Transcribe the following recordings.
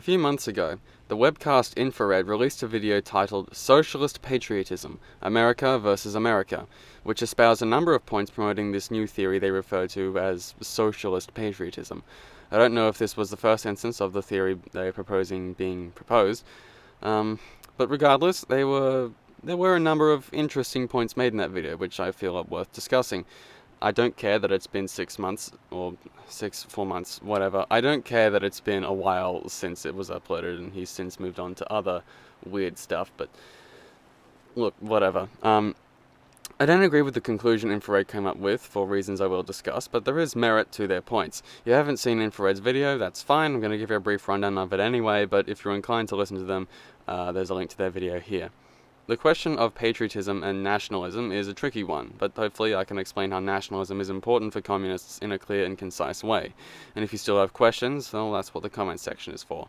few months ago, the webcast Infrared released a video titled Socialist Patriotism, America versus America, which espoused a number of points promoting this new theory they refer to as Socialist Patriotism. I don't know if this was the first instance of the theory they're proposing being proposed, but regardless, there were a number of interesting points made in that video, which I feel are worth discussing. I don't care that it's been 6 months, or 4 months, whatever. I don't care that it's been a while since it was uploaded and he's since moved on to other weird stuff, but look, whatever. I don't agree with the conclusion Infrared came up with, for reasons I will discuss, but there is merit to their points. If you haven't seen Infrared's video, that's fine. I'm going to give you a brief rundown of it anyway, but if you're inclined to listen to them, there's a link to their video here. The question of patriotism and nationalism is a tricky one, but hopefully I can explain how nationalism is important for communists in a clear and concise way. And if you still have questions, well, that's what the comment section is for.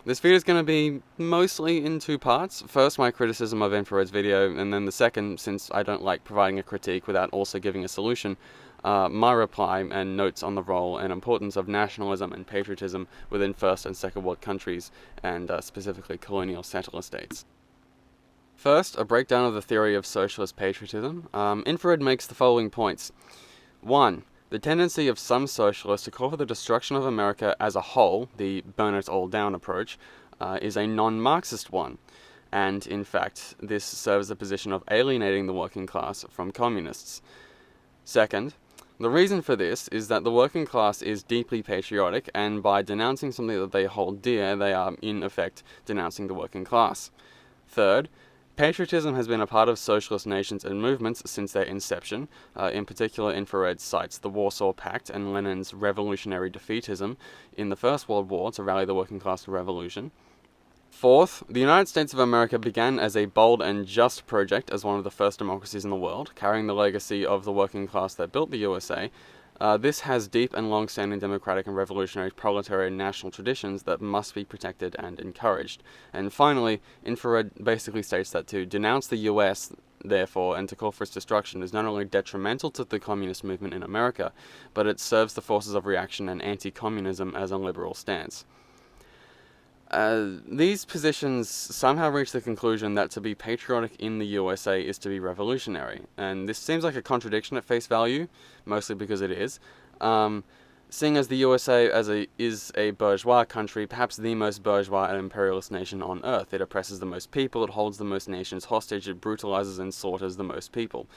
This video is going to be mostly in 2 parts. First, my criticism of Infrared's video, and then the second, since I don't like providing a critique without also giving a solution, my reply and notes on the role and importance of nationalism and patriotism within First and Second World countries, and specifically colonial settler states. First, a breakdown of the theory of socialist patriotism. Infrared makes the following points. 1. The tendency of some socialists to call for the destruction of America as a whole, the burn it all down approach, is a non-Marxist one. And, in fact, this serves the position of alienating the working class from communists. Second, the reason for this is that the working class is deeply patriotic, and by denouncing something that they hold dear, they are, in effect, denouncing the working class. Third, patriotism has been a part of socialist nations and movements since their inception. In particular, Infrared cites the Warsaw Pact and Lenin's revolutionary defeatism in the First World War to rally the working class to revolution. Fourth, the United States of America began as a bold and just project as one of the first democracies in the world, carrying the legacy of the working class that built the USA. This has deep and long-standing democratic and revolutionary proletarian national traditions that must be protected and encouraged. And finally, Infrared basically states that to denounce the US, therefore, and to call for its destruction is not only detrimental to the communist movement in America, but it serves the forces of reaction and anti-communism as a liberal stance. These positions somehow reach the conclusion that to be patriotic in the USA is to be revolutionary, and this seems like a contradiction at face value, mostly because it is. Seeing as the USA is a bourgeois country, perhaps the most bourgeois and imperialist nation on earth. It oppresses the most people, it holds the most nations hostage, it brutalizes and slaughters the most people.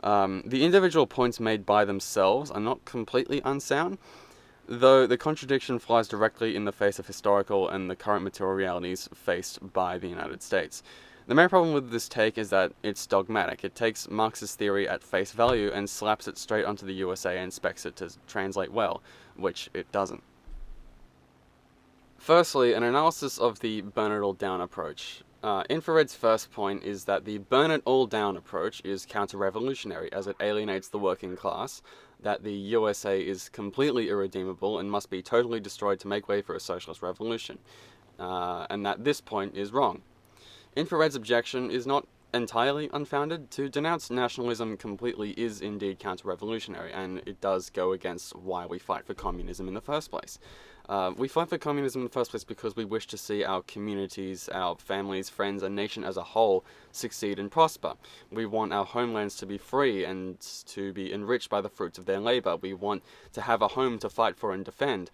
The individual points made by themselves are not completely unsound, though the contradiction flies directly in the face of historical and the current material realities faced by the United States. The main problem with this take is that it's dogmatic. It takes Marxist theory at face value and slaps it straight onto the USA and expects it to translate well, which it doesn't. Firstly, an analysis of the burn it all down approach. Infrared's first point is that the burn it all down approach is counter-revolutionary as it alienates the working class, that the USA is completely irredeemable and must be totally destroyed to make way for a socialist revolution, and that this point is wrong. Infrared's objection is not entirely unfounded. To denounce nationalism completely is indeed counter-revolutionary, and it does go against why we fight for communism in the first place. We fight for communism in the first place because we wish to see our communities, our families, friends, and nation as a whole succeed and prosper. We want our homelands to be free and to be enriched by the fruits of their labor. We want to have a home to fight for and defend,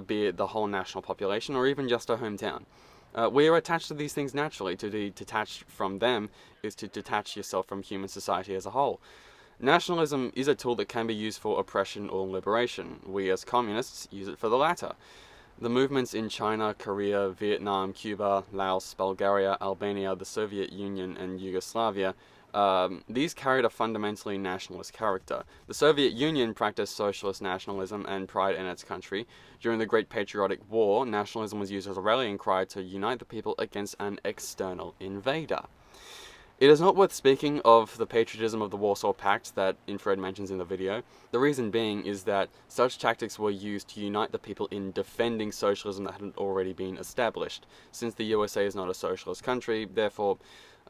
be it the whole national population or even just our hometown. We are attached to these things naturally. To be detached from them is to detach yourself from human society as a whole. Nationalism is a tool that can be used for oppression or liberation. We as communists use it for the latter. The movements in China, Korea, Vietnam, Cuba, Laos, Bulgaria, Albania, the Soviet Union, and Yugoslavia, these carried a fundamentally nationalist character. The Soviet Union practiced socialist nationalism and pride in its country. During the Great Patriotic War, nationalism was used as a rallying cry to unite the people against an external invader. It is not worth speaking of the patriotism of the Warsaw Pact that Infrared mentions in the video. The reason being is that such tactics were used to unite the people in defending socialism that had already been established. Since the USA is not a socialist country, therefore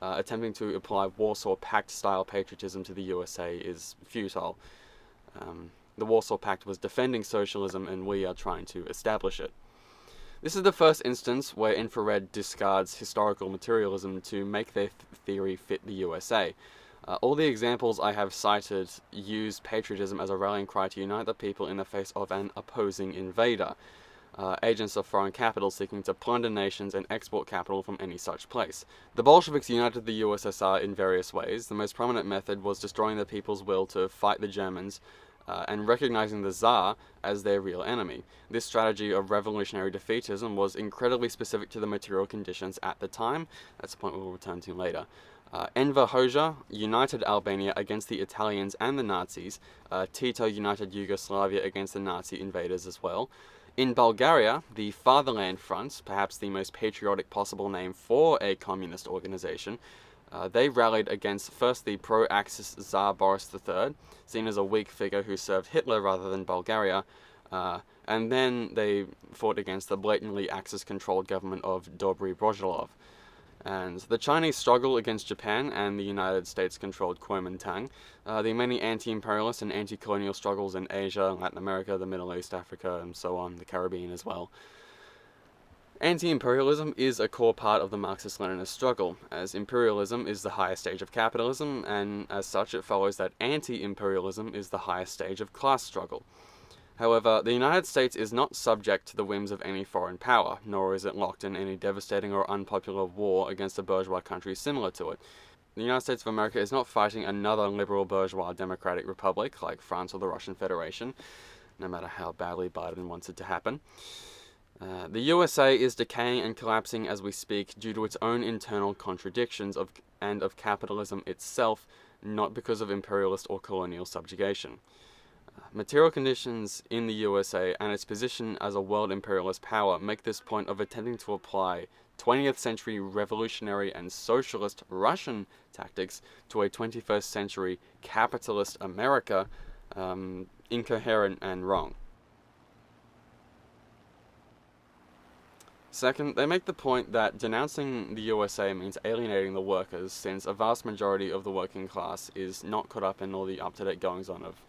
attempting to apply Warsaw Pact-style patriotism to the USA is futile. The Warsaw Pact was defending socialism, and we are trying to establish it. This is the first instance where infrared discards historical materialism to make their theory fit the USA. All the examples I have cited use patriotism as a rallying cry to unite the people in the face of an opposing invader, agents of foreign capital seeking to plunder nations and export capital from any such place. The Bolsheviks united the USSR in various ways. The most prominent method was destroying the people's will to fight the Germans, and recognizing the Tsar as their real enemy. This strategy of revolutionary defeatism was incredibly specific to the material conditions at the time. That's a point we'll return to later. Enver Hoxha united Albania against the Italians and the Nazis. Tito united Yugoslavia against the Nazi invaders as well. In Bulgaria, the Fatherland Front, perhaps the most patriotic possible name for a communist organization, they rallied against first the pro-Axis Tsar Boris III, seen as a weak figure who served Hitler rather than Bulgaria, and then they fought against the blatantly Axis-controlled government of Dobry-Brozhilov. And the Chinese struggle against Japan and the United States-controlled Kuomintang, the many anti-imperialist and anti-colonial struggles in Asia, Latin America, the Middle East, Africa, and so on, the Caribbean as well. Anti-imperialism is a core part of the Marxist-Leninist struggle, as imperialism is the highest stage of capitalism, and as such it follows that anti-imperialism is the highest stage of class struggle. However, the United States is not subject to the whims of any foreign power, nor is it locked in any devastating or unpopular war against a bourgeois country similar to it. The United States of America is not fighting another liberal bourgeois democratic republic like France or the Russian Federation, no matter how badly Biden wants it to happen. The USA is decaying and collapsing as we speak due to its own internal contradictions and of capitalism itself, not because of imperialist or colonial subjugation. Material conditions in the USA and its position as a world imperialist power make this point of attempting to apply 20th century revolutionary and socialist Russian tactics to a 21st century capitalist America incoherent and wrong. Second, they make the point that denouncing the USA means alienating the workers, since a vast majority of the working class is not caught up in all the up-to-date goings-on of,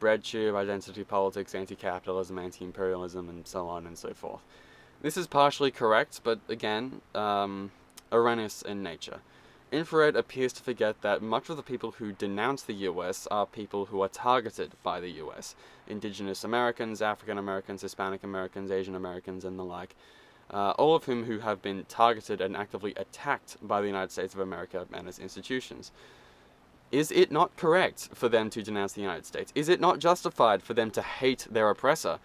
bread tube, identity politics, anti-capitalism, anti-imperialism, and so on and so forth. This is partially correct, but again, erroneous in nature. Infrared appears to forget that much of the people who denounce the US are people who are targeted by the US. Indigenous Americans, African Americans, Hispanic Americans, Asian Americans, and the like. All of whom who have been targeted and actively attacked by the United States of America and its institutions. Is it not correct for them to denounce the United States? Is it not justified for them to hate their oppressor?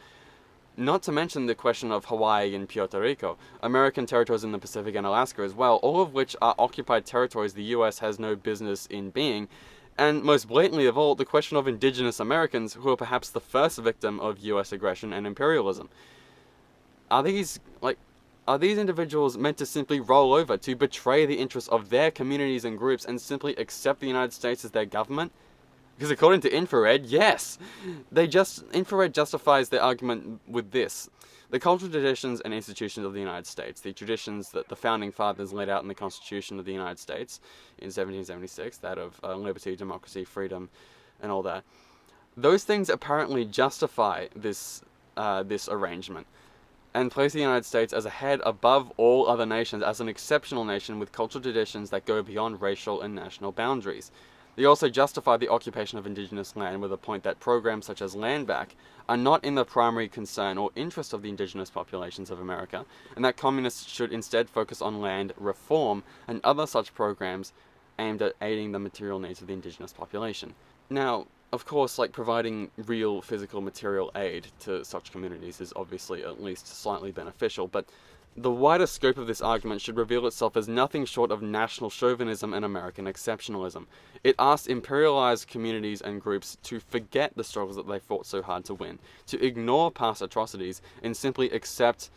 Not to mention the question of Hawaii and Puerto Rico, American territories in the Pacific and Alaska as well, all of which are occupied territories the US has no business in being, and most blatantly of all, the question of indigenous Americans who are perhaps the first victim of US aggression and imperialism. Are these individuals meant to simply roll over, to betray the interests of their communities and groups and simply accept the United States as their government? Because according to Infrared, yes! Infrared justifies their argument with this. The cultural traditions and institutions of the United States, the traditions that the Founding Fathers laid out in the Constitution of the United States in 1776, that of liberty, democracy, freedom, and all that, those things apparently justify this arrangement, and place the United States as a head above all other nations, as an exceptional nation with cultural traditions that go beyond racial and national boundaries. They also justify the occupation of indigenous land with a point that programs such as Land Back are not in the primary concern or interest of the indigenous populations of America, and that communists should instead focus on land reform and other such programs aimed at aiding the material needs of the indigenous population. Now, of course, providing real physical material aid to such communities is obviously at least slightly beneficial, but the wider scope of this argument should reveal itself as nothing short of national chauvinism and American exceptionalism. It asks imperialized communities and groups to forget the struggles that they fought so hard to win, to ignore past atrocities, and simply accept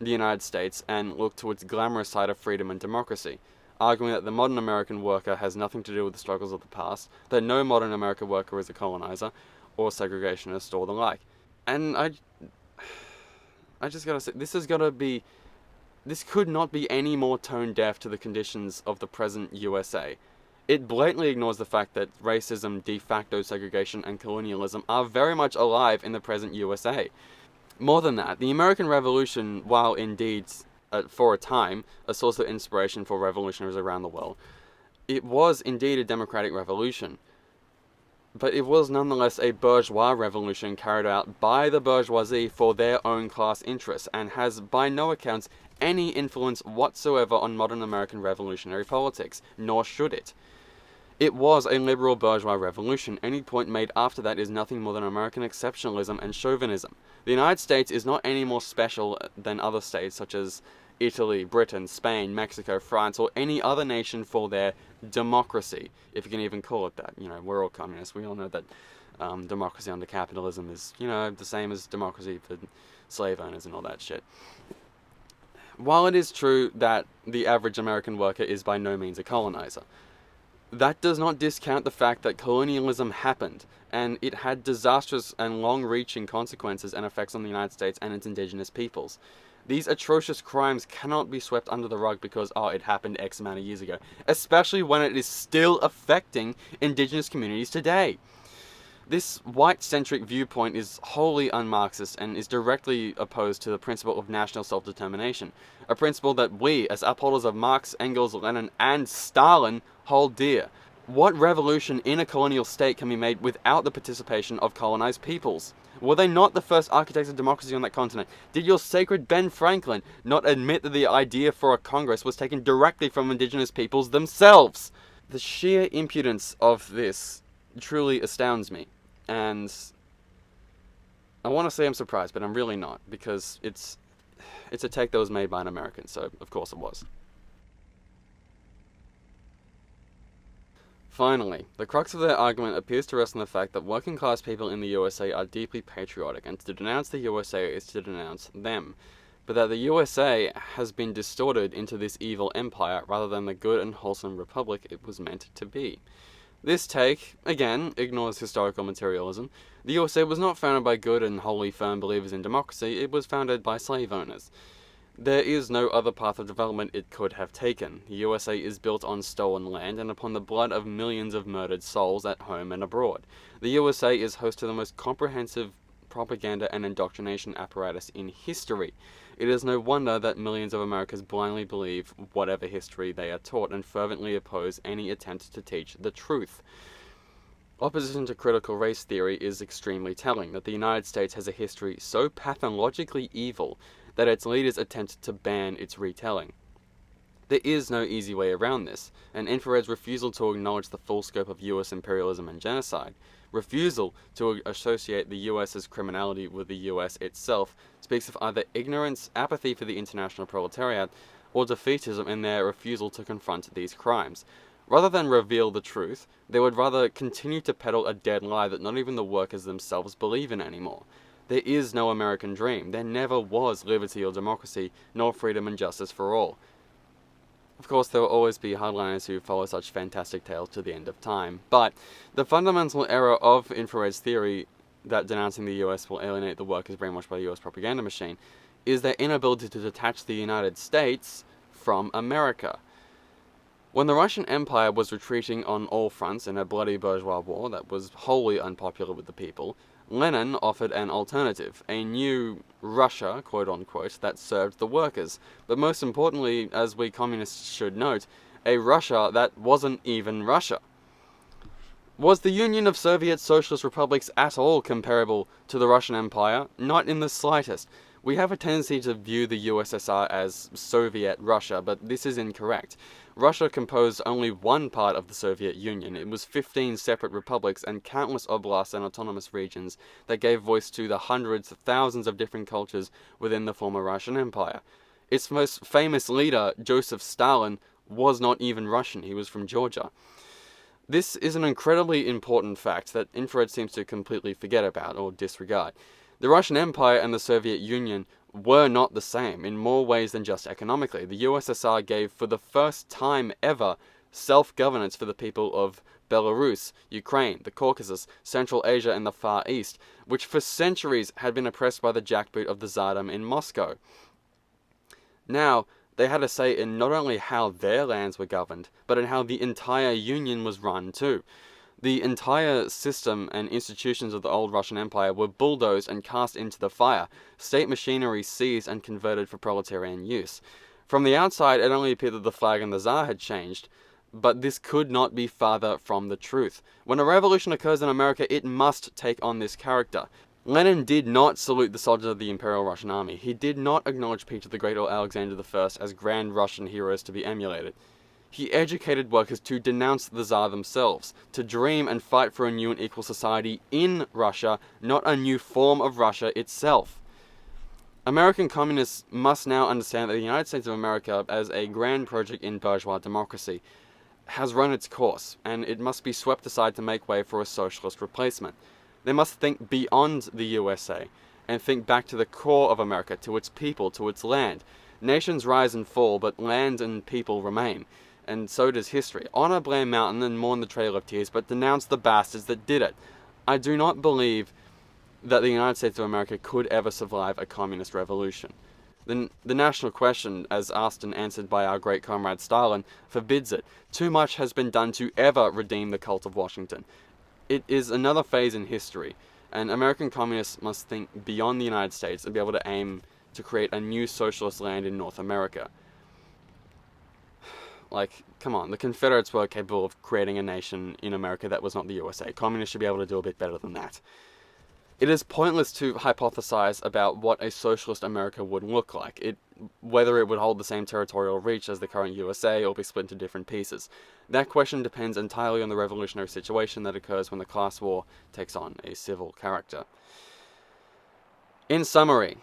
the United States and look to its glamorous side of freedom and democracy, arguing that the modern American worker has nothing to do with the struggles of the past, that no modern American worker is a colonizer, or segregationist, or the like. And I just gotta say, this could not be any more tone deaf to the conditions of the present USA. It blatantly ignores the fact that racism, de facto segregation, and colonialism are very much alive in the present USA. More than that, the American Revolution, while indeed, for a time, a source of inspiration for revolutionaries around the world, it was indeed a democratic revolution. But it was nonetheless a bourgeois revolution carried out by the bourgeoisie for their own class interests, and has by no accounts any influence whatsoever on modern American revolutionary politics, nor should it. It was a liberal bourgeois revolution. Any point made after that is nothing more than American exceptionalism and chauvinism. The United States is not any more special than other states such as Italy, Britain, Spain, Mexico, France, or any other nation for their democracy, if you can even call it that. We're all communists. We all know that democracy under capitalism is, the same as democracy for slave owners and all that shit. While it is true that the average American worker is by no means a colonizer, that does not discount the fact that colonialism happened, and it had disastrous and long-reaching consequences and effects on the United States and its indigenous peoples. These atrocious crimes cannot be swept under the rug because, it happened X amount of years ago, especially when it is still affecting indigenous communities today. This white-centric viewpoint is wholly un-Marxist and is directly opposed to the principle of national self-determination, a principle that we, as upholders of Marx, Engels, Lenin, and Stalin, hold dear. What revolution in a colonial state can be made without the participation of colonized peoples? Were they not the first architects of democracy on that continent? Did your sacred Ben Franklin not admit that the idea for a Congress was taken directly from indigenous peoples themselves? The sheer impudence of this truly astounds me, and I want to say I'm surprised, but I'm really not, because it's a take that was made by an American, so of course it was. Finally, the crux of their argument appears to rest on the fact that working class people in the USA are deeply patriotic, and to denounce the USA is to denounce them, but that the USA has been distorted into this evil empire rather than the good and wholesome republic it was meant to be. This take, again, ignores historical materialism. The USA was not founded by good and wholly firm believers in democracy, it was founded by slave owners. There is no other path of development it could have taken. The USA is built on stolen land and upon the blood of millions of murdered souls at home and abroad. The USA is host to the most comprehensive propaganda and indoctrination apparatus in history. It is no wonder that millions of Americans blindly believe whatever history they are taught and fervently oppose any attempt to teach the truth. Opposition to critical race theory is extremely telling, that the United States has a history so pathologically evil that its leaders attempt to ban its retelling. There is no easy way around this, and Infrared's refusal to acknowledge the full scope of US imperialism and genocide, refusal to associate the US's criminality with the US itself, speaks of either ignorance, apathy for the international proletariat, or defeatism in their refusal to confront these crimes. Rather than reveal the truth, they would rather continue to peddle a dead lie that not even the workers themselves believe in anymore. There is no American dream. There never was liberty or democracy, nor freedom and justice for all. Of course, there will always be hardliners who follow such fantastic tales to the end of time, but the fundamental error of Infrared's theory that denouncing the US will alienate the workers brainwashed by the US propaganda machine is their inability to detach the United States from America. When the Russian Empire was retreating on all fronts in a bloody bourgeois war that was wholly unpopular with the people, Lenin offered an alternative, a new Russia, quote-unquote, that served the workers, but most importantly, as we communists should note, a Russia that wasn't even Russia. Was the Union of Soviet Socialist Republics at all comparable to the Russian Empire? Not in the slightest. We have a tendency to view the USSR as Soviet Russia, but this is incorrect. Russia composed only one part of the Soviet Union. It was 15 separate republics and countless oblasts and autonomous regions that gave voice to the hundreds of thousands of different cultures within the former Russian Empire. Its most famous leader, Joseph Stalin, was not even Russian. He was from Georgia. This is an incredibly important fact that Infrared seems to completely forget about or disregard. The Russian Empire and the Soviet Union were not the same in more ways than just economically. The USSR gave, for the first time ever, self-governance for the people of Belarus, Ukraine, the Caucasus, Central Asia, and the Far East, which for centuries had been oppressed by the jackboot of the Tsardom in Moscow. Now, they had a say in not only how their lands were governed, but in how the entire Union was run too. The entire system and institutions of the old Russian Empire were bulldozed and cast into the fire, state machinery seized and converted for proletarian use. From the outside, it only appeared that the flag and the Tsar had changed, but this could not be farther from the truth. When a revolution occurs in America, it must take on this character. Lenin did not salute the soldiers of the Imperial Russian Army. He did not acknowledge Peter the Great or Alexander I as grand Russian heroes to be emulated. He educated workers to denounce the Tsar themselves, to dream and fight for a new and equal society in Russia, not a new form of Russia itself. American communists must now understand that the United States of America, as a grand project in bourgeois democracy, has run its course, and it must be swept aside to make way for a socialist replacement. They must think beyond the USA, and think back to the core of America, to its people, to its land. Nations rise and fall, but land and people remain. And so does history. Honor Blair Mountain and mourn the Trail of Tears, but denounce the bastards that did it. I do not believe that the United States of America could ever survive a communist revolution. The national question, as asked and answered by our great comrade Stalin, forbids it. Too much has been done to ever redeem the cult of Washington. It is another phase in history, and American communists must think beyond the United States and be able to aim to create a new socialist land in North America. Like, come on, the Confederates were capable of creating a nation in America that was not the USA. Communists should be able to do a bit better than that. It is pointless to hypothesize about what a socialist America would look like, whether it would hold the same territorial reach as the current USA or be split into different pieces. That question depends entirely on the revolutionary situation that occurs when the class war takes on a civil character. In summary,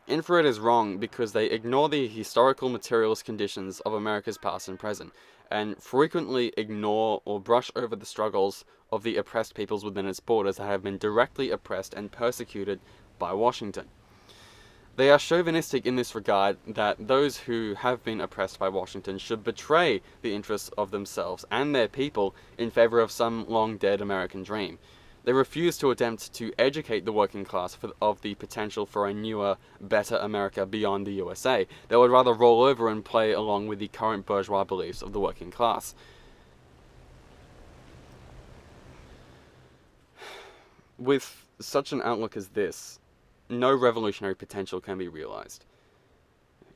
Infrared is wrong because they ignore the historical materialist conditions of America's past and present, and frequently ignore or brush over the struggles of the oppressed peoples within its borders that have been directly oppressed and persecuted by Washington. They are chauvinistic in this regard that those who have been oppressed by Washington should betray the interests of themselves and their people in favor of some long-dead American dream. They refuse to attempt to educate the working class of the potential for a newer, better America beyond the USA. They would rather roll over and play along with the current bourgeois beliefs of the working class. With such an outlook as this, no revolutionary potential can be realized.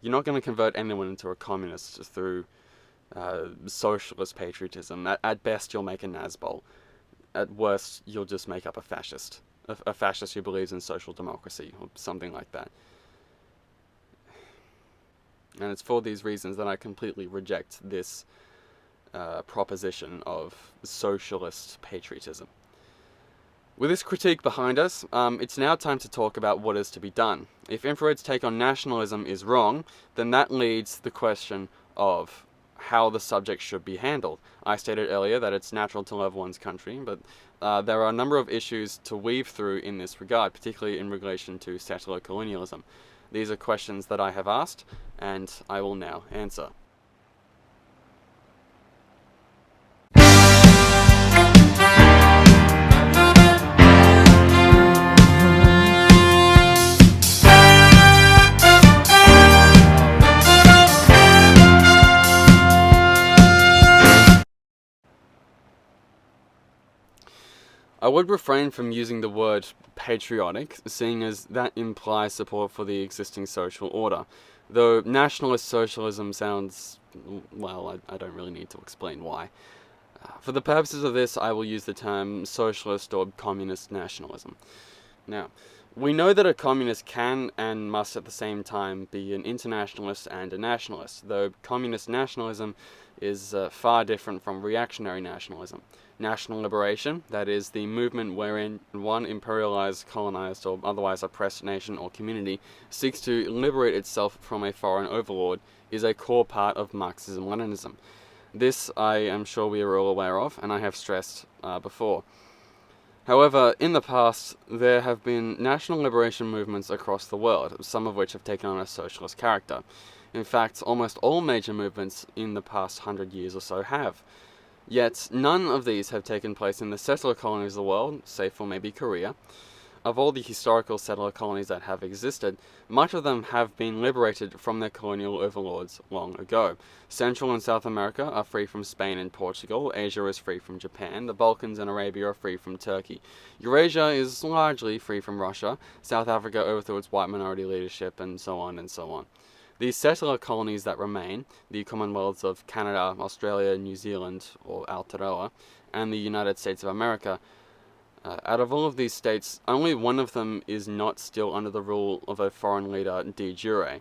You're not going to convert anyone into a communist through socialist patriotism. At best, you'll make a Nazbol. At worst, you'll just make up a fascist. A fascist who believes in social democracy, or something like that. And it's for these reasons that I completely reject this proposition of socialist patriotism. With this critique behind us, it's now time to talk about what is to be done. If Infrared's take on nationalism is wrong, then that leads the question of how the subject should be handled. I stated earlier that it's natural to love one's country, but there are a number of issues to weave through in this regard, particularly in relation to settler-colonialism. These are questions that I have asked, and I will now answer. I would refrain from using the word patriotic, seeing as that implies support for the existing social order. Though nationalist socialism sounds, well, I don't really need to explain why. For the purposes of this, I will use the term socialist or communist nationalism. Now, we know that a communist can and must at the same time be an internationalist and a nationalist, though communist nationalism is far different from reactionary nationalism. National liberation, that is, the movement wherein one imperialized, colonized, or otherwise oppressed nation or community seeks to liberate itself from a foreign overlord, is a core part of Marxism-Leninism. This I am sure we are all aware of, and I have stressed before. However, in the past, there have been national liberation movements across the world, some of which have taken on a socialist character. In fact, almost all major movements in the past 100 years or so have. Yet, none of these have taken place in the settler colonies of the world, save for maybe Korea, Of all the historical settler colonies that have existed, much of them have been liberated from their colonial overlords long ago. Central and South America are free from Spain and Portugal, Asia is free from Japan, the Balkans and Arabia are free from Turkey. Eurasia is largely free from Russia, South Africa overthrew its white minority leadership, and so on and so on. The settler colonies that remain, the Commonwealths of Canada, Australia, New Zealand, or Aotearoa, and the United States of America, out of all of these states, only one of them is not still under the rule of a foreign leader de jure.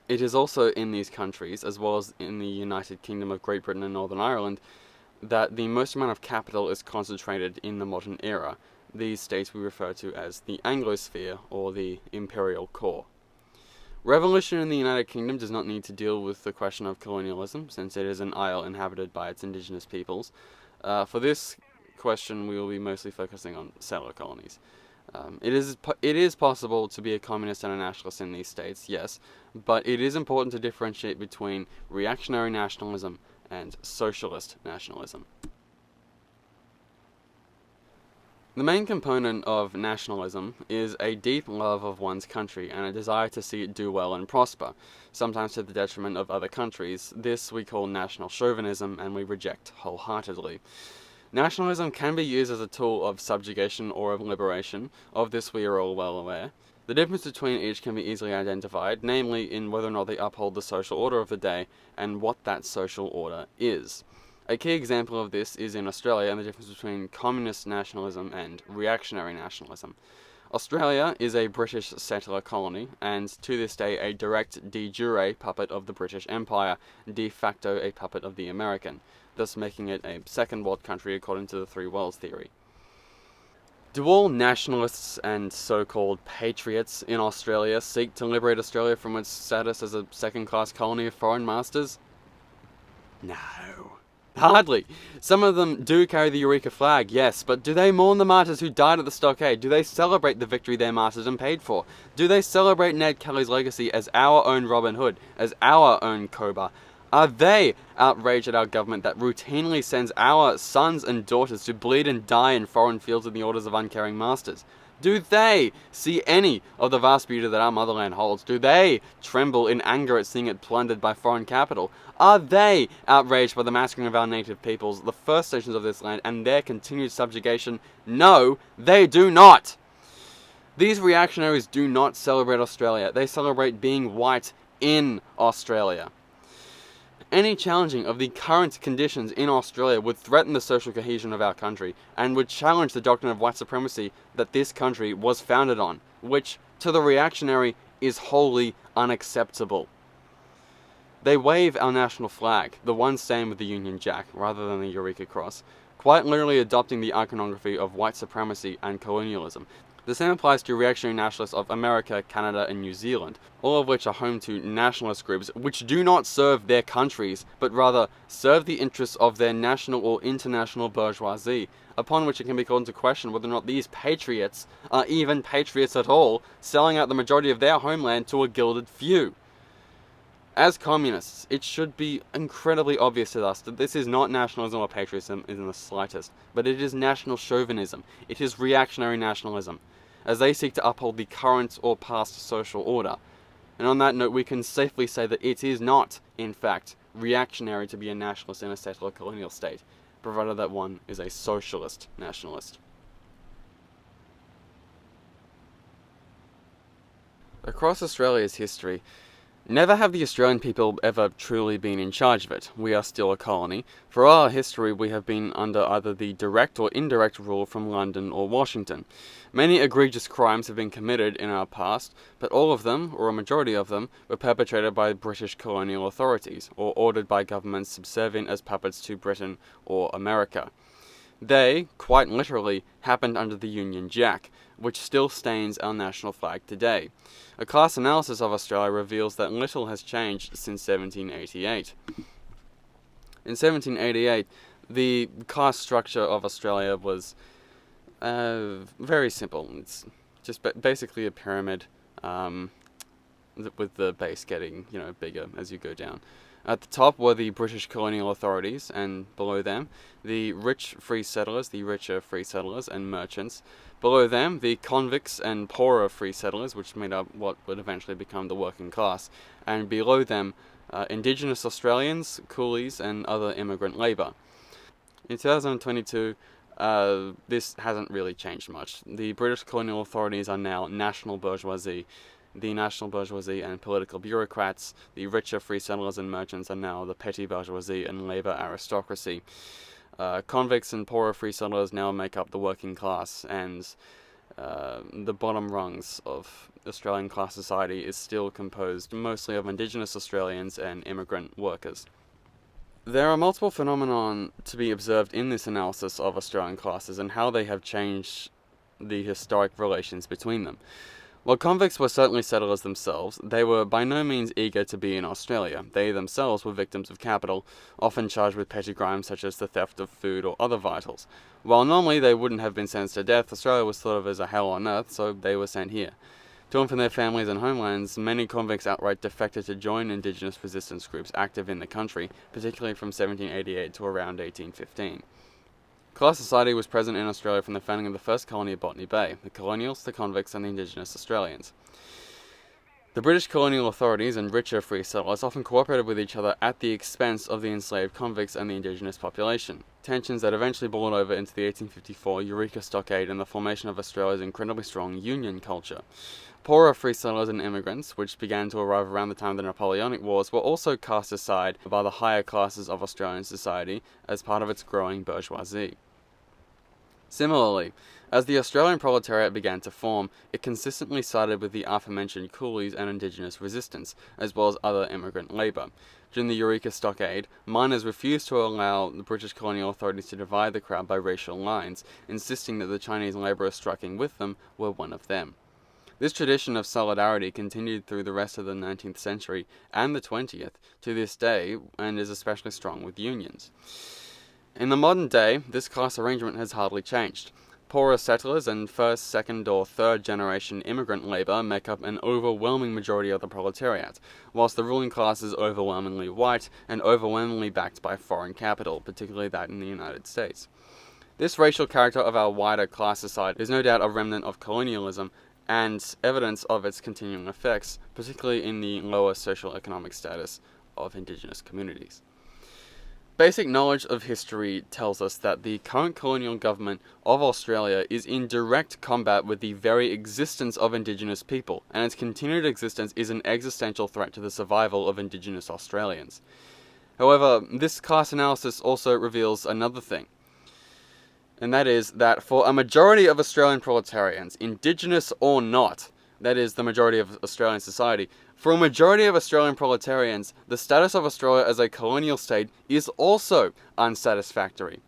It is also in these countries, as well as in the United Kingdom of Great Britain and Northern Ireland, that the most amount of capital is concentrated in the modern era. These states we refer to as the Anglosphere, or the imperial core. Revolution in the United Kingdom does not need to deal with the question of colonialism, since it is an isle inhabited by its indigenous peoples. For this question, we will be mostly focusing on settler colonies. It is possible to be a communist and a nationalist in these states, yes, but it is important to differentiate between reactionary nationalism and socialist nationalism. The main component of nationalism is a deep love of one's country and a desire to see it do well and prosper, sometimes to the detriment of other countries. This we call national chauvinism, and we reject wholeheartedly. Nationalism can be used as a tool of subjugation or of liberation. Of this we are all well aware. The difference between each can be easily identified, namely in whether or not they uphold the social order of the day and what that social order is. A key example of this is in Australia and the difference between communist nationalism and reactionary nationalism. Australia is a British settler colony, and to this day a direct de jure puppet of the British Empire, de facto a puppet of the American, thus making it a second world country according to the three worlds theory. Do all nationalists and so-called patriots in Australia seek to liberate Australia from its status as a second-class colony of foreign masters? No. Hardly. Some of them do carry the Eureka flag, yes, but do they mourn the martyrs who died at the stockade? Do they celebrate the victory their martyrdom paid for? Do they celebrate Ned Kelly's legacy as our own Robin Hood, as our own Cobra? Are they outraged at our government that routinely sends our sons and daughters to bleed and die in foreign fields in the orders of uncaring masters? Do they see any of the vast beauty that our motherland holds? Do they tremble in anger at seeing it plundered by foreign capital? Are they outraged by the massacring of our native peoples, the First Nations of this land, and their continued subjugation? No, they do not! These reactionaries do not celebrate Australia. They celebrate being white in Australia. Any challenging of the current conditions in Australia would threaten the social cohesion of our country, and would challenge the doctrine of white supremacy that this country was founded on, which, to the reactionary, is wholly unacceptable. They wave our national flag, the one stained with the Union Jack, rather than the Eureka Cross, quite literally adopting the iconography of white supremacy and colonialism. The same applies to reactionary nationalists of America, Canada, and New Zealand, all of which are home to nationalist groups which do not serve their countries, but rather serve the interests of their national or international bourgeoisie, upon which it can be called into question whether or not these patriots are even patriots at all, selling out the majority of their homeland to a gilded few. As communists, it should be incredibly obvious to us that this is not nationalism or patriotism in the slightest, but it is national chauvinism. It is reactionary nationalism, as they seek to uphold the current or past social order. And on that note, we can safely say that it is not, in fact, reactionary to be a nationalist in a settler-colonial state, provided that one is a socialist nationalist. Across Australia's history, never have the Australian people ever truly been in charge of it. We are still a colony. For all our history, we have been under either the direct or indirect rule from London or Washington. Many egregious crimes have been committed in our past, but all of them, or a majority of them, were perpetrated by British colonial authorities, or ordered by governments subservient as puppets to Britain or America. They, quite literally, happened under the Union Jack, which still stains our national flag today. A class analysis of Australia reveals that little has changed since 1788. In 1788, the class structure of Australia was very simple. It's just basically a pyramid with the base getting bigger as you go down. At the top were the British colonial authorities, and below them, the rich free settlers, the richer free settlers and merchants. Below them, the convicts and poorer free settlers, which made up what would eventually become the working class. And below them, Indigenous Australians, coolies, and other immigrant labour. In 2022, this hasn't really changed much. The British colonial authorities are now national bourgeoisie. The national bourgeoisie and political bureaucrats, the richer free settlers and merchants, are now the petty bourgeoisie and labour aristocracy. Convicts and poorer free settlers now make up the working class, and the bottom rungs of Australian class society is still composed mostly of Indigenous Australians and immigrant workers. There are multiple phenomena to be observed in this analysis of Australian classes and how they have changed the historic relations between them. While convicts were certainly settlers themselves, they were by no means eager to be in Australia. They themselves were victims of capital, often charged with petty crimes such as the theft of food or other vitals. While normally they wouldn't have been sentenced to death, Australia was thought of as a hell on earth, so they were sent here. Torn from their families and homelands, many convicts outright defected to join Indigenous resistance groups active in the country, particularly from 1788 to around 1815. Class society was present in Australia from the founding of the first colony of Botany Bay, the colonials, the convicts, and the Indigenous Australians. The British colonial authorities and richer free settlers often cooperated with each other at the expense of the enslaved convicts and the Indigenous population, tensions that eventually boiled over into the 1854 Eureka Stockade and the formation of Australia's incredibly strong Union culture. Poorer free settlers and immigrants, which began to arrive around the time of the Napoleonic Wars, were also cast aside by the higher classes of Australian society as part of its growing bourgeoisie. Similarly, as the Australian proletariat began to form, it consistently sided with the aforementioned coolies and Indigenous resistance, as well as other immigrant labour. During the Eureka Stockade, miners refused to allow the British colonial authorities to divide the crowd by racial lines, insisting that the Chinese labourers striking with them were one of them. This tradition of solidarity continued through the rest of the 19th century and the 20th to this day, and is especially strong with unions. In the modern day, this class arrangement has hardly changed. Poorer settlers and first, second, or third generation immigrant labour make up an overwhelming majority of the proletariat, whilst the ruling class is overwhelmingly white and overwhelmingly backed by foreign capital, particularly that in the United States. This racial character of our wider class society is no doubt a remnant of colonialism and evidence of its continuing effects, particularly in the lower socio-economic status of Indigenous communities. Basic knowledge of history tells us that the current colonial government of Australia is in direct combat with the very existence of Indigenous people, and its continued existence is an existential threat to the survival of Indigenous Australians. However, this class analysis also reveals another thing, and that is that for a majority of Australian proletarians, Indigenous or not, that is, the majority of Australian society, for a majority of Australian proletarians, the status of Australia as a colonial state is also unsatisfactory.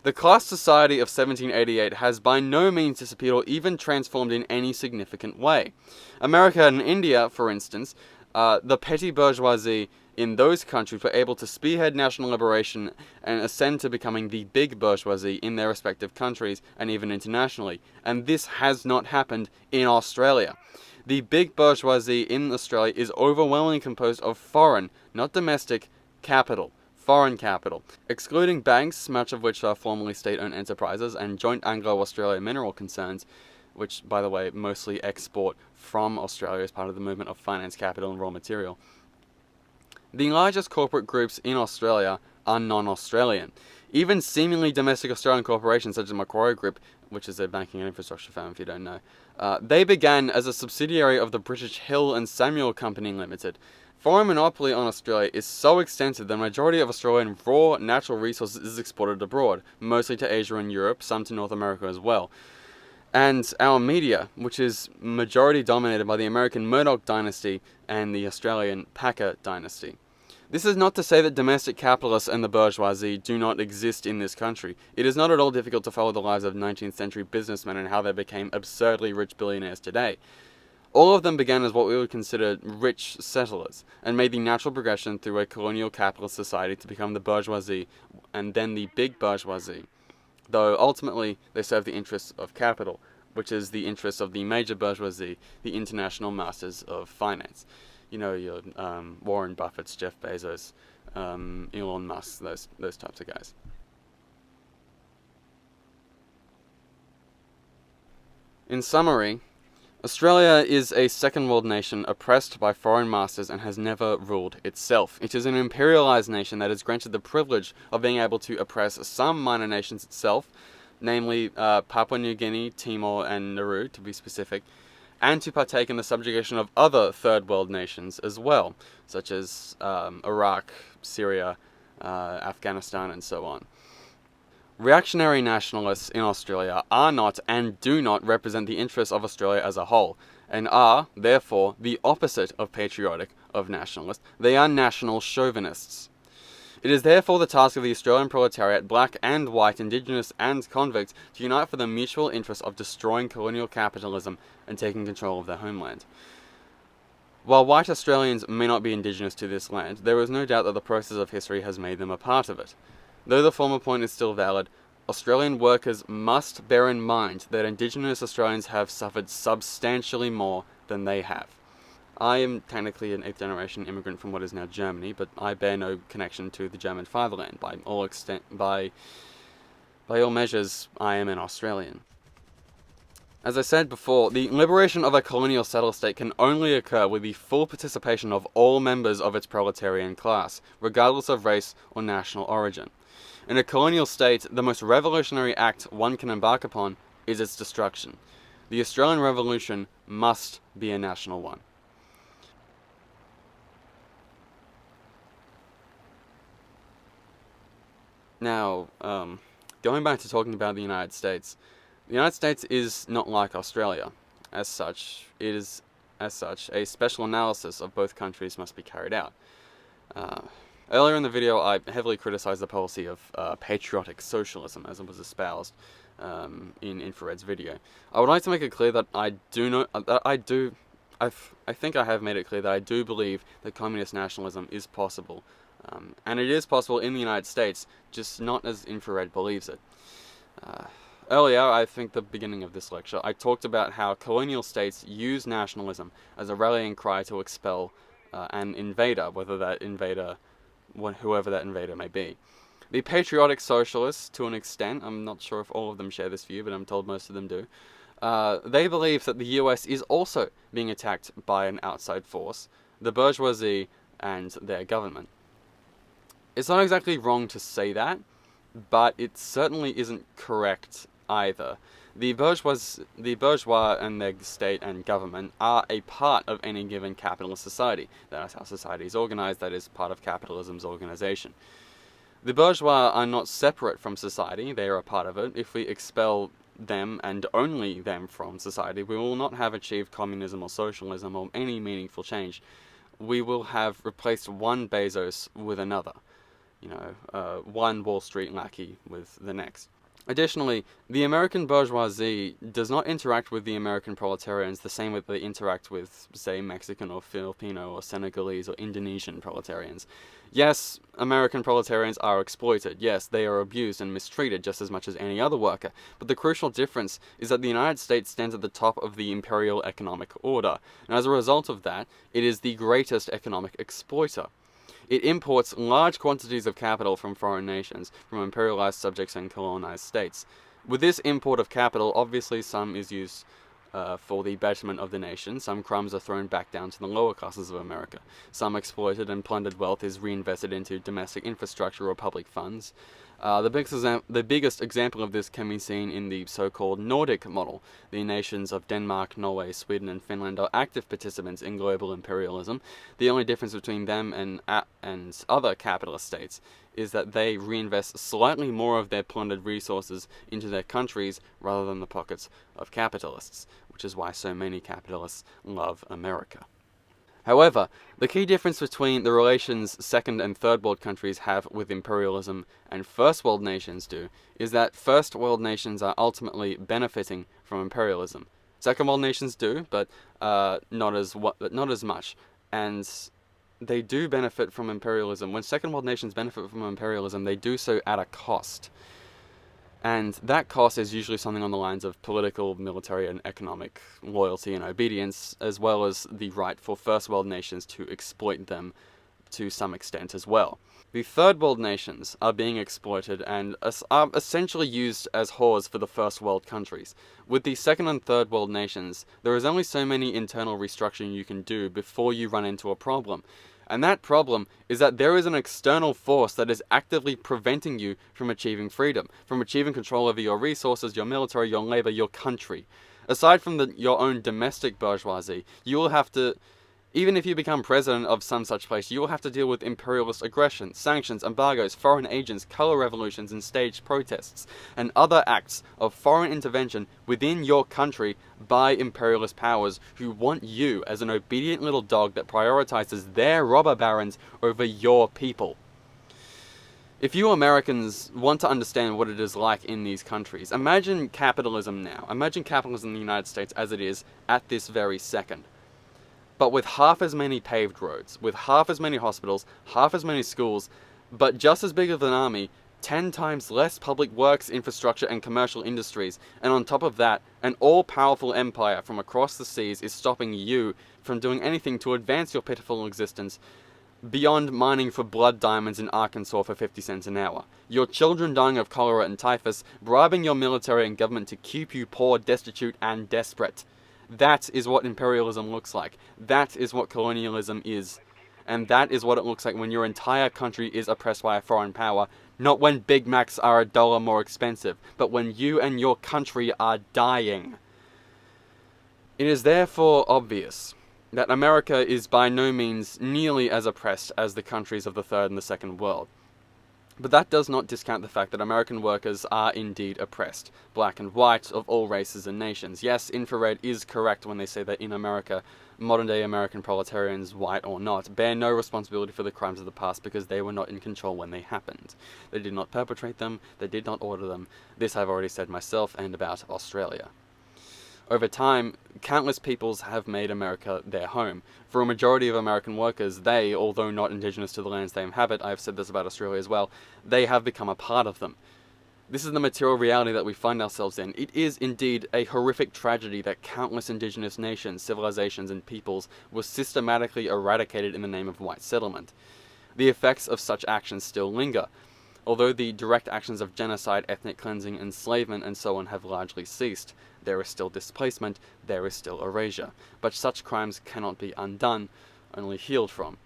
The class society of 1788 has by no means disappeared or even transformed in any significant way. America and India, for instance, the petty bourgeoisie in those countries were able to spearhead national liberation and ascend to becoming the big bourgeoisie in their respective countries and even internationally. And this has not happened in Australia. The big bourgeoisie in Australia is overwhelmingly composed of foreign, not domestic, capital. Foreign capital. Excluding banks, much of which are formerly state-owned enterprises, and joint Anglo-Australian mineral concerns, which, by the way, mostly export from Australia as part of the movement of finance capital and raw material. The largest corporate groups in Australia are non-Australian. Even seemingly domestic Australian corporations such as Macquarie Group, which is a banking and infrastructure firm if you don't know, they began as a subsidiary of the British Hill and Samuel Company Limited. Foreign monopoly on Australia is so extensive that the majority of Australian raw natural resources is exported abroad, mostly to Asia and Europe, some to North America as well. And our media, which is majority dominated by the American Murdoch dynasty and the Australian Packer dynasty. This is not to say that domestic capitalists and the bourgeoisie do not exist in this country. It is not at all difficult to follow the lives of 19th century businessmen and how they became absurdly rich billionaires today. All of them began as what we would consider rich settlers, and made the natural progression through a colonial capitalist society to become the bourgeoisie, and then the big bourgeoisie. Though ultimately they serve the interests of capital, which is the interests of the major bourgeoisie, the international masters of finance. You know, your Warren Buffett's, Jeff Bezos, Elon Musk, those types of guys. In summary, Australia is a second world nation oppressed by foreign masters and has never ruled itself. It is an imperialized nation that is granted the privilege of being able to oppress some minor nations itself, namely Papua New Guinea, Timor, and Nauru, to be specific, and to partake in the subjugation of other third world nations as well, such as Iraq, Syria, Afghanistan, and so on. Reactionary nationalists in Australia are not and do not represent the interests of Australia as a whole, and are, therefore, the opposite of patriotic, of nationalist. They are national chauvinists. It is therefore the task of the Australian proletariat, black and white, indigenous and convict, to unite for the mutual interest of destroying colonial capitalism and taking control of their homeland. While white Australians may not be indigenous to this land, there is no doubt that the process of history has made them a part of it. Though the former point is still valid, Australian workers must bear in mind that Indigenous Australians have suffered substantially more than they have. I am technically an 8th generation immigrant from what is now Germany, but I bear no connection to the German fatherland. By all measures, I am an Australian. As I said before, the liberation of a colonial settled state can only occur with the full participation of all members of its proletarian class, regardless of race or national origin. In a colonial state, the most revolutionary act one can embark upon is its destruction. The Australian Revolution must be a national one. Now, going back to talking about the United States is not like Australia. As such, a special analysis of both countries must be carried out. Earlier in the video, I heavily criticized the policy of patriotic socialism as it was espoused in Infrared's video. I would like to make it clear that I think I have made it clear that I do believe that communist nationalism is possible. And it is possible in the United States, just not as Infrared believes it. Earlier, I think the beginning of this lecture, I talked about how colonial states use nationalism as a rallying cry to expel an invader, whoever that invader may be. The patriotic socialists, to an extent, I'm not sure if all of them share this view, but I'm told most of them do, they believe that the US is also being attacked by an outside force, the bourgeoisie and their government. It's not exactly wrong to say that, but it certainly isn't correct either. The bourgeois and their state and government are a part of any given capitalist society. That is how society is organized. That is part of capitalism's organization. The bourgeois are not separate from society. They are a part of it. If we expel them and only them from society, we will not have achieved communism or socialism or any meaningful change. We will have replaced one Bezos with another. One Wall Street lackey with the next. Additionally, the American bourgeoisie does not interact with the American proletarians the same way they interact with, say, Mexican or Filipino or Senegalese or Indonesian proletarians. Yes, American proletarians are exploited. Yes, they are abused and mistreated just as much as any other worker. But the crucial difference is that the United States stands at the top of the imperial economic order. And as a result of that, it is the greatest economic exploiter. It imports large quantities of capital from foreign nations, from imperialized subjects and colonized states. With this import of capital, obviously some is used for the betterment of the nation. Some crumbs are thrown back down to the lower classes of America. Some exploited and plundered wealth is reinvested into domestic infrastructure or public funds. The biggest example of this can be seen in the so-called Nordic model. The nations of Denmark, Norway, Sweden, and Finland are active participants in global imperialism. The only difference between them and other capitalist states is that they reinvest slightly more of their plundered resources into their countries rather than the pockets of capitalists, which is why so many capitalists love America. However, the key difference between the relations second and third world countries have with imperialism and first world nations do is that first world nations are ultimately benefiting from imperialism. Second world nations do, but not as much. And they do benefit from imperialism. When second world nations benefit from imperialism, they do so at a cost. And that cost is usually something on the lines of political, military, and economic loyalty and obedience, as well as the right for first world nations to exploit them to some extent as well. The third world nations are being exploited and are essentially used as whores for the first world countries. With the second and third world nations, there is only so many internal restructuring you can do before you run into a problem. And that problem is that there is an external force that is actively preventing you from achieving freedom, from achieving control over your resources, your military, your labor, your country. Aside from your own domestic bourgeoisie, you will have to, even if you become president of some such place, you will have to deal with imperialist aggression, sanctions, embargoes, foreign agents, color revolutions and staged protests, and other acts of foreign intervention within your country by imperialist powers who want you as an obedient little dog that prioritizes their robber barons over your people. If you Americans want to understand what it is like in these countries, imagine capitalism now. Imagine capitalism in the United States as it is at this very second. But with half as many paved roads, with half as many hospitals, half as many schools, but just as big of an army, 10 times less public works, infrastructure, and commercial industries, and on top of that, an all-powerful empire from across the seas is stopping you from doing anything to advance your pitiful existence beyond mining for blood diamonds in Arkansas for 50 cents an hour. Your children dying of cholera and typhus, bribing your military and government to keep you poor, destitute, and desperate. That is what imperialism looks like. That is what colonialism is. And that is what it looks like when your entire country is oppressed by a foreign power, not when Big Macs are $1 more expensive, but when you and your country are dying. It is therefore obvious that America is by no means nearly as oppressed as the countries of the Third and the Second World. But that does not discount the fact that American workers are indeed oppressed, black and white, of all races and nations. Yes, Infrared is correct when they say that in America, modern-day American proletarians, white or not, bear no responsibility for the crimes of the past because they were not in control when they happened. They did not perpetrate them, they did not order them. This I've already said myself and about Australia. Over time, countless peoples have made America their home. For a majority of American workers, they, although not indigenous to the lands they inhabit, I've said this about Australia as well, they have become a part of them. This is the material reality that we find ourselves in. It is indeed a horrific tragedy that countless indigenous nations, civilizations, and peoples were systematically eradicated in the name of white settlement. The effects of such actions still linger. Although the direct actions of genocide, ethnic cleansing, enslavement, and so on have largely ceased, there is still displacement, there is still erasure. But such crimes cannot be undone, only healed from.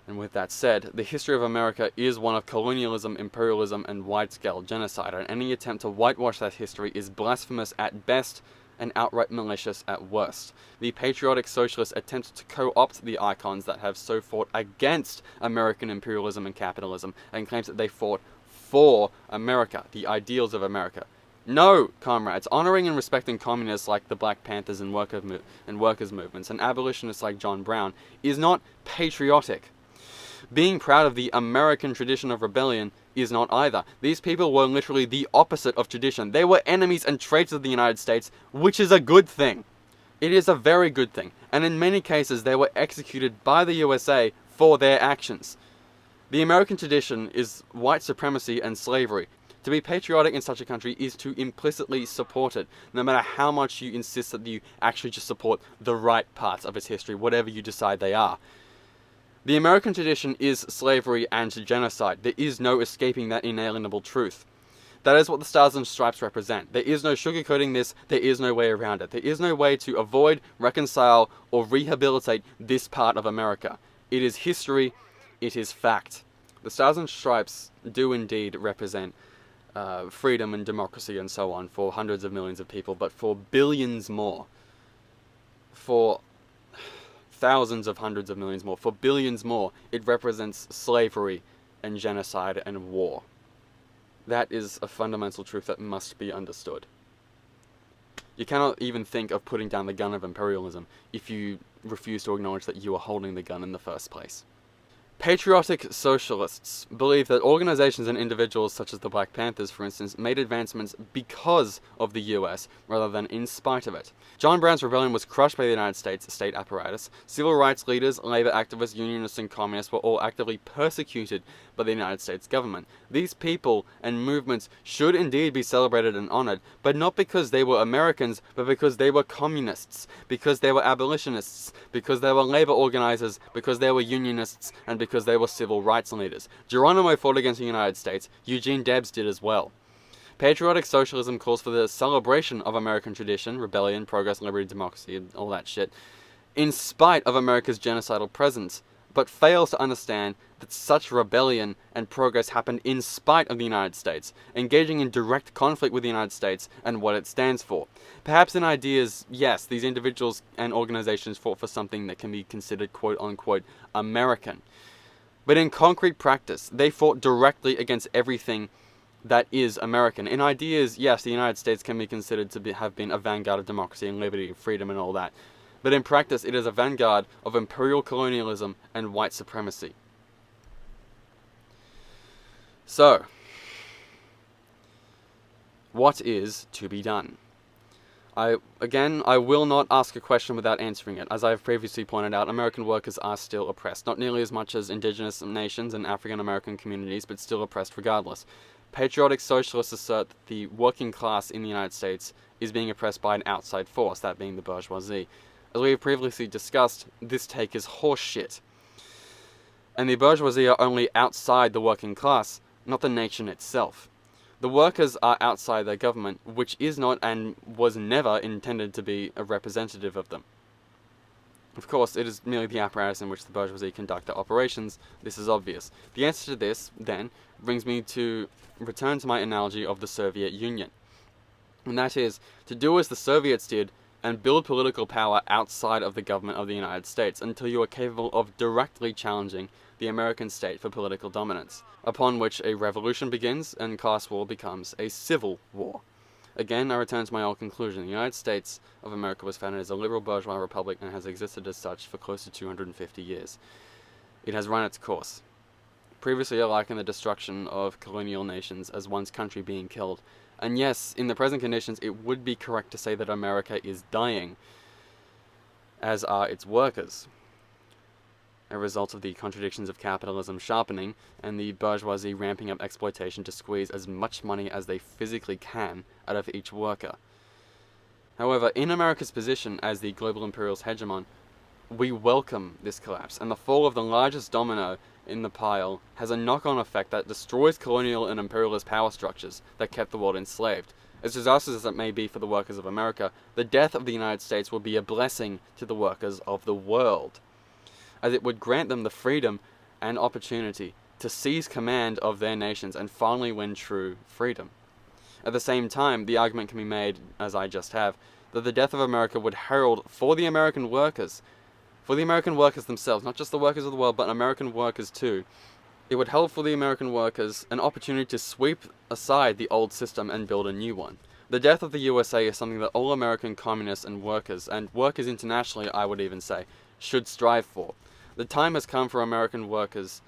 And with that said, the history of America is one of colonialism, imperialism, and wide-scale genocide, and any attempt to whitewash that history is blasphemous at best and outright malicious at worst. The patriotic socialists attempt to co-opt the icons that have so fought against American imperialism and capitalism, and claims that they fought for America, the ideals of America. No, comrades, honoring and respecting communists like the Black Panthers and workers' movements, and abolitionists like John Brown, is not patriotic. Being proud of the American tradition of rebellion is not either. These people were literally the opposite of tradition. They were enemies and traitors of the United States, which is a good thing. It is a very good thing, and in many cases they were executed by the USA for their actions. The American tradition is white supremacy and slavery. To be patriotic in such a country is to implicitly support it, no matter how much you insist that you actually just support the right parts of its history, whatever you decide they are. The American tradition is slavery and genocide. There is no escaping that inalienable truth. That is what the Stars and Stripes represent. There is no sugarcoating this, there is no way around it. There is no way to avoid, reconcile, or rehabilitate this part of America. It is history, it is fact. The Stars and Stripes do indeed represent freedom and democracy and so on for hundreds of millions of people, but for billions more, for thousands of hundreds of millions more, for billions more, it represents slavery and genocide and war. That is a fundamental truth that must be understood. You cannot even think of putting down the gun of imperialism if you refuse to acknowledge that you are holding the gun in the first place. Patriotic socialists believe that organizations and individuals such as the Black Panthers, for instance, made advancements because of the US rather than in spite of it. John Brown's rebellion was crushed by the United States state apparatus. Civil rights leaders, labor activists, unionists, and communists were all actively persecuted by the United States government. These people and movements should indeed be celebrated and honored, but not because they were Americans, but because they were communists, because they were abolitionists, because they were labor organizers, because they were unionists, and because because they were civil rights leaders. Geronimo fought against the United States. Eugene Debs did as well. Patriotic socialism calls for the celebration of American tradition, rebellion, progress, liberty, democracy, and all that shit, in spite of America's genocidal presence, but fails to understand that such rebellion and progress happened in spite of the United States, engaging in direct conflict with the United States and what it stands for. Perhaps in ideas, yes, these individuals and organizations fought for something that can be considered quote-unquote American. But in concrete practice, they fought directly against everything that is American. In ideas, yes, the United States can be considered to have been a vanguard of democracy and liberty and freedom and all that. But in practice, it is a vanguard of imperial colonialism and white supremacy. So, what is to be done? I will not ask a question without answering it. As I have previously pointed out, American workers are still oppressed. Not nearly as much as indigenous nations and African American communities, but still oppressed regardless. Patriotic socialists assert that the working class in the United States is being oppressed by an outside force, that being the bourgeoisie. As we have previously discussed, this take is horseshit. And the bourgeoisie are only outside the working class, not the nation itself. The workers are outside their government, which is not and was never intended to be a representative of them. Of course, it is merely the apparatus in which the bourgeoisie conduct their operations. This is obvious. The answer to this, then, brings me to return to my analogy of the Soviet Union. And that is, to do as the Soviets did, and build political power outside of the government of the United States until you are capable of directly challenging the American state for political dominance, upon which a revolution begins and class war becomes a civil war. Again, I return to my old conclusion. The United States of America was founded as a liberal bourgeois republic and has existed as such for close to 250 years. It has run its course. Previously, I likened the destruction of colonial nations as one's country being killed. And yes, in the present conditions, it would be correct to say that America is dying, as are its workers, a result of the contradictions of capitalism sharpening and the bourgeoisie ramping up exploitation to squeeze as much money as they physically can out of each worker. However, in America's position as the global imperialist hegemon, we welcome this collapse, and the fall of the largest domino in the pile has a knock-on effect that destroys colonial and imperialist power structures that kept the world enslaved. As disastrous as it may be for the workers of America, the death of the United States will be a blessing to the workers of the world, as it would grant them the freedom and opportunity to seize command of their nations and finally win true freedom. At the same time, the argument can be made, as I just have, that the death of America would herald for the American workers themselves, not just the workers of the world, but American workers too. It would herald for the American workers an opportunity to sweep aside the old system and build a new one. The death of the USA is something that all American communists and workers internationally, I would even say, should strive for. The time has come for American workers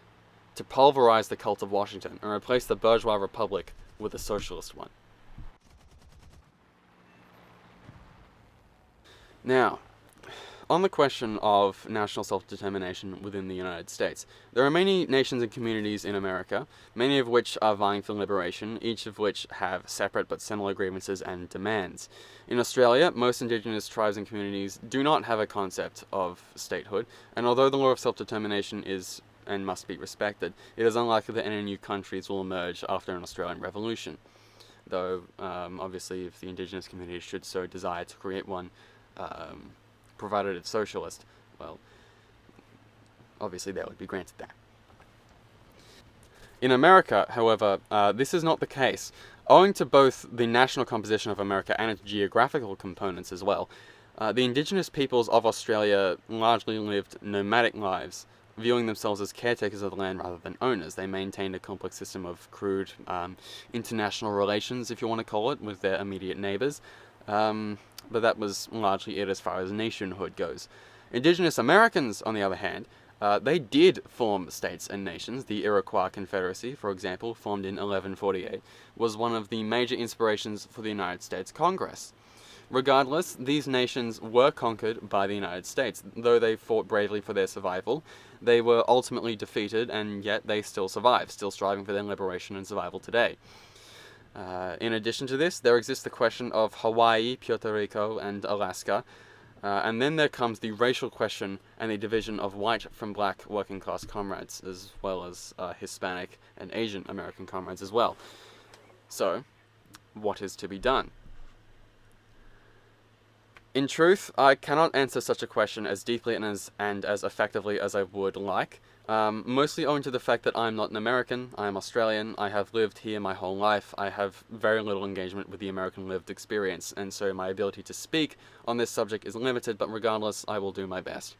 to pulverize the cult of Washington and replace the bourgeois republic with a socialist one. Now, on the question of national self-determination within the United States, there are many nations and communities in America, many of which are vying for liberation, each of which have separate but similar grievances and demands. In Australia, most Indigenous tribes and communities do not have a concept of statehood, and although the law of self-determination is and must be respected, it is unlikely that any new countries will emerge after an Australian revolution. Though, obviously, if the Indigenous communities should so desire to create one, provided it's socialist, well, obviously they would be granted that. In America, however, this is not the case. Owing to both the national composition of America and its geographical components as well, the indigenous peoples of Australia largely lived nomadic lives, viewing themselves as caretakers of the land rather than owners. They maintained a complex system of crude international relations, if you want to call it, with their immediate neighbours. But that was largely it as far as nationhood goes. Indigenous Americans, on the other hand, they did form states and nations. The Iroquois Confederacy, for example, formed in 1148, was one of the major inspirations for the United States Congress. Regardless, these nations were conquered by the United States. Though they fought bravely for their survival, they were ultimately defeated, and yet they still survive, still striving for their liberation and survival today. In addition to this, there exists the question of Hawaii, Puerto Rico, and Alaska, And then there comes the racial question and the division of white from black working class comrades, as well as Hispanic and Asian American comrades as well. So, what is to be done? In truth, I cannot answer such a question as deeply and as effectively as I would like, mostly owing to the fact that I'm not an American, I am Australian, I have lived here my whole life, I have very little engagement with the American lived experience, and so my ability to speak on this subject is limited, but regardless, I will do my best.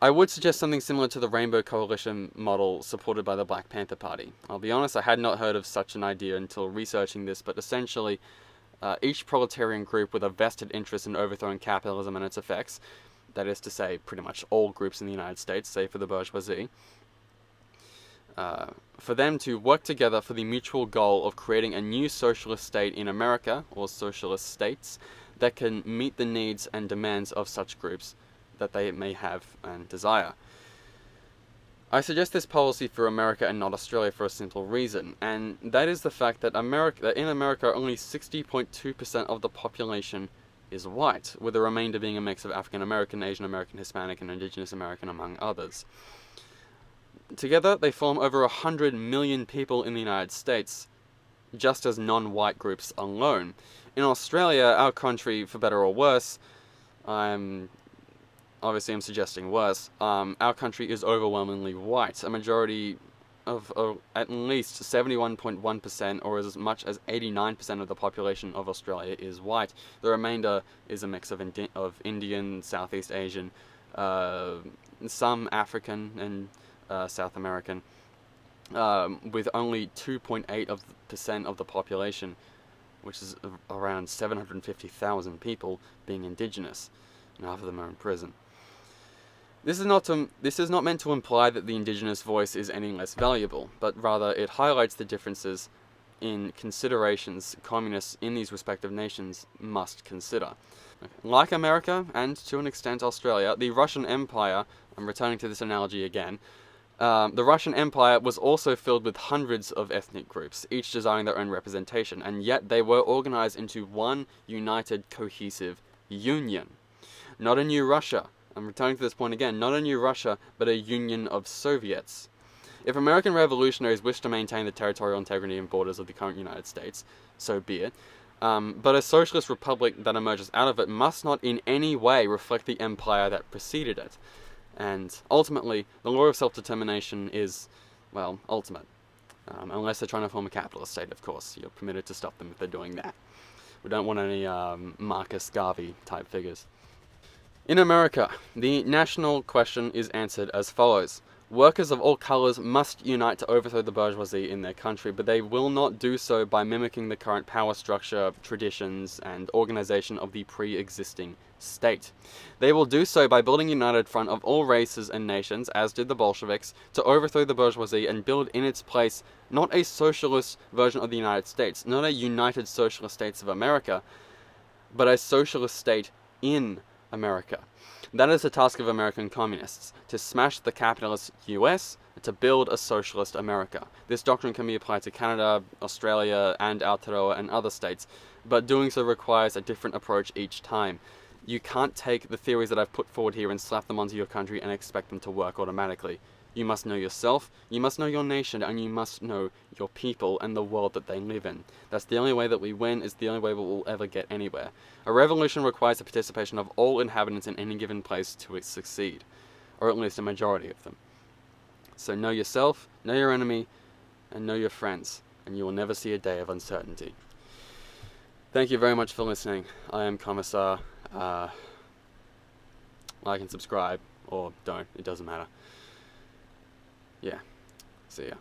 I would suggest something similar to the Rainbow Coalition model supported by the Black Panther Party. I'll be honest, I had not heard of such an idea until researching this, but essentially, each proletarian group with a vested interest in overthrowing capitalism and its effects, that is to say, pretty much all groups in the United States, save for the bourgeoisie, for them to work together for the mutual goal of creating a new socialist state in America, or socialist states, that can meet the needs and demands of such groups that they may have and desire. I suggest this policy for America and not Australia for a simple reason, and that is the fact that in America only 60.2% of the population is white, with the remainder being a mix of African American, Asian American, Hispanic, and Indigenous American, among others. Together, they form over 100 million people in the United States, just as non-white groups alone. In Australia, our country, for better or worse, I'm suggesting worse, our country is overwhelmingly white. A majority of at least 71.1% or as much as 89% of the population of Australia is white. The remainder is a mix of Indian, Southeast Asian, some African and South American, with only 2.8% of the population, which is around 750,000 people, being Indigenous, and half of them are in prison. This is not meant to imply that the Indigenous voice is any less valuable, but rather it highlights the differences in considerations communists in these respective nations must consider. Like America, and to an extent Australia, the Russian Empire, I'm returning to this analogy again, the Russian Empire was also filled with hundreds of ethnic groups, each desiring their own representation, and yet they were organized into one united, cohesive union. Not a new Russia. I'm returning to this point again, not a new Russia, but a union of Soviets. If American revolutionaries wish to maintain the territorial integrity and borders of the current United States, so be it. But a socialist republic that emerges out of it must not in any way reflect the empire that preceded it. And ultimately, the law of self-determination is, well, ultimate. Unless they're trying to form a capitalist state, of course. You're permitted to stop them if they're doing that. We don't want any Marcus Garvey type figures. In America, the national question is answered as follows. Workers of all colors must unite to overthrow the bourgeoisie in their country, but they will not do so by mimicking the current power structure, traditions, and organization of the pre-existing state. They will do so by building a united front of all races and nations, as did the Bolsheviks, to overthrow the bourgeoisie and build in its place not a socialist version of the United States, not a United Socialist States of America, but a socialist state in America. That is the task of American communists, to smash the capitalist US, to build a socialist America. This doctrine can be applied to Canada, Australia, and Aotearoa and other states, but doing so requires a different approach each time. You can't take the theories that I've put forward here and slap them onto your country and expect them to work automatically. You must know yourself, you must know your nation, and you must know your people and the world that they live in. That's the only way that we win, it's the only way we'll ever get anywhere. A revolution requires the participation of all inhabitants in any given place to succeed, or at least a majority of them. So know yourself, know your enemy, and know your friends, and you will never see a day of uncertainty. Thank you very much for listening. I am Commissar. Like and subscribe, or don't, it doesn't matter. Yeah, see ya.